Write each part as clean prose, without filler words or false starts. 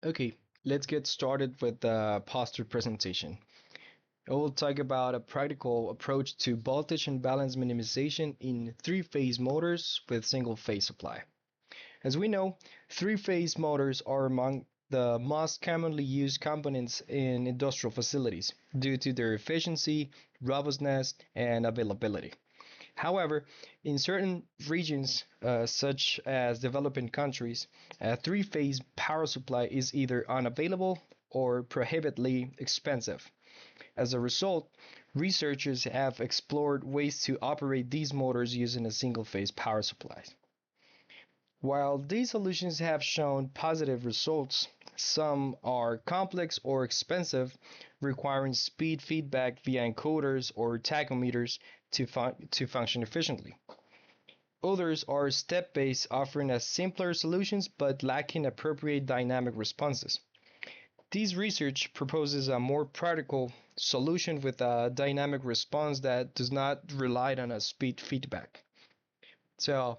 Okay, let's get started with the poster presentation. I will talk about a practical approach to voltage and balance minimization in three-phase motors with single-phase supply. As we know, three-phase motors are among the most commonly used components in industrial facilities due to their efficiency, robustness, and availability. However, in certain regions, such as developing countries, a three-phase power supply is either unavailable or prohibitively expensive. As a result, researchers have explored ways to operate these motors using a single-phase power supply. While these solutions have shown positive results, some are complex or expensive, requiring speed feedback via encoders or tachometers to function efficiently. Others are step-based, offering a simpler solutions but lacking appropriate dynamic responses. This research proposes a more practical solution with a dynamic response that does not rely on a speed feedback. So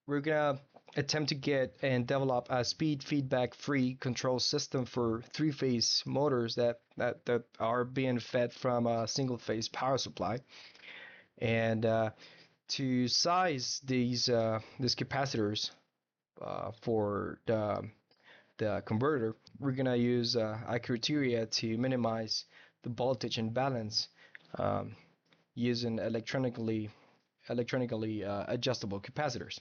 we're gonna attempt to get and develop a speed feedback free control system for three-phase motors that are being fed from a single-phase power supply. And to size these capacitors for the converter, we're gonna use a criteria to minimize the voltage imbalance um, using electronically adjustable capacitors.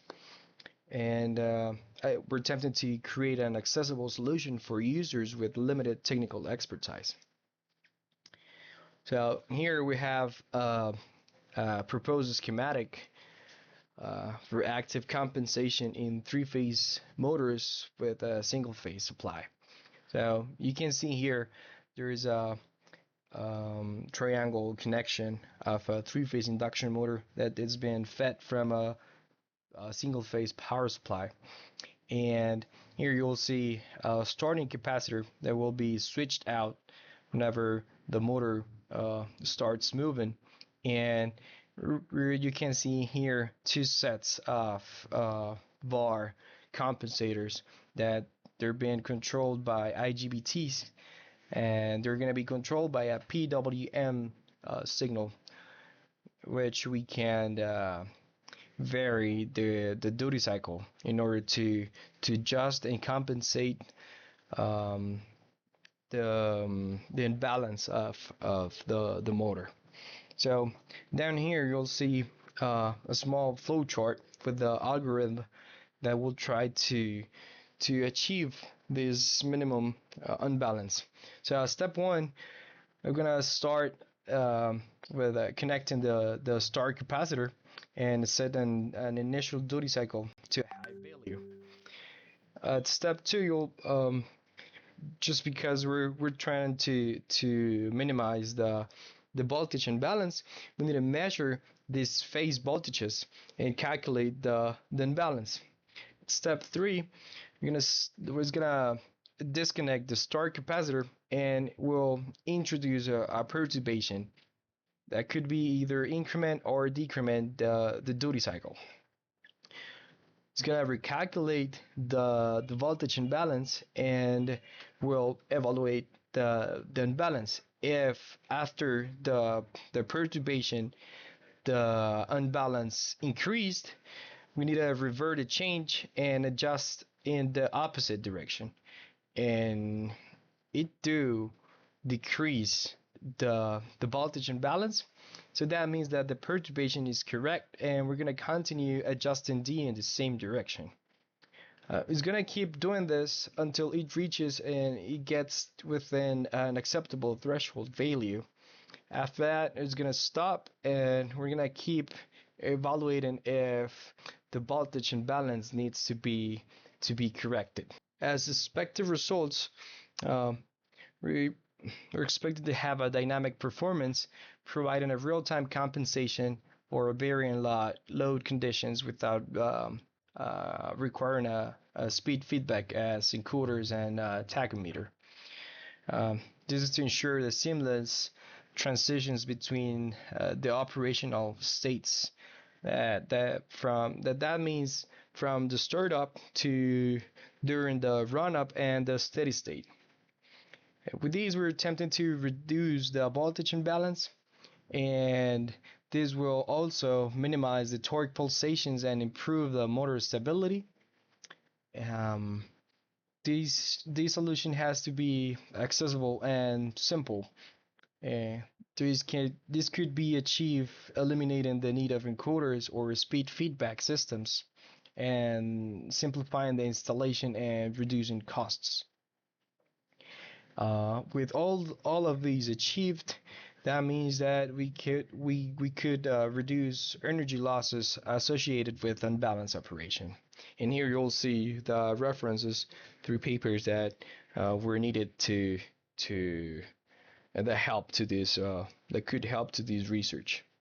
And we're attempting to create an accessible solution for users with limited technical expertise. So here we have a proposed schematic for active compensation in three-phase motors with a single-phase supply. So you can see here there is a triangle connection of a three-phase induction motor that is being fed from a single-phase power supply. And here you'll see a starting capacitor that will be switched out whenever the motor starts moving. And you can see here two sets of VAR compensators that they're being controlled by IGBTs, and they're going to be controlled by a PWM signal, which we can vary the duty cycle in order to adjust and compensate um, the imbalance of the motor. So down here you'll see a small flow chart with the algorithm that will try to achieve this minimum unbalance. So step one, I'm gonna start with connecting the start capacitor and set an initial duty cycle to a high value. At step two, you'll just because we're trying to minimize the voltage imbalance, we need to measure these phase voltages and calculate the imbalance. Step three, we're gonna disconnect the start capacitor and we'll introduce a perturbation that could be either increment or decrement the duty cycle. It's gonna recalculate the voltage imbalance and we'll evaluate the imbalance. If after the perturbation the unbalance increased, we need to revert a change and adjust in the opposite direction, and it do decrease the voltage imbalance. So that means that the perturbation is correct and we're going to continue adjusting D in the same direction. It's going to keep doing this until it reaches and it gets within an acceptable threshold value. After that, it's going to stop and we're going to keep evaluating if the voltage imbalance needs to be corrected. As expected results, we are expected to have a dynamic performance, providing a real-time compensation for varying load conditions without requiring a speed feedback as encoders and tachometer. This is to ensure the seamless transitions between the operational states. That means from the startup to during the run-up and the steady state. With these, we're attempting to reduce the voltage imbalance, and this will also minimize the torque pulsations and improve the motor stability. Um, this solution has to be accessible and simple. Uh, this could be achieved eliminating the need of encoders or speed feedback systems and simplifying the installation and reducing costs. With all of these achieved, that means that we could reduce energy losses associated with unbalanced operation. And here you'll see the references through papers that were needed to that help to this that could help to this research.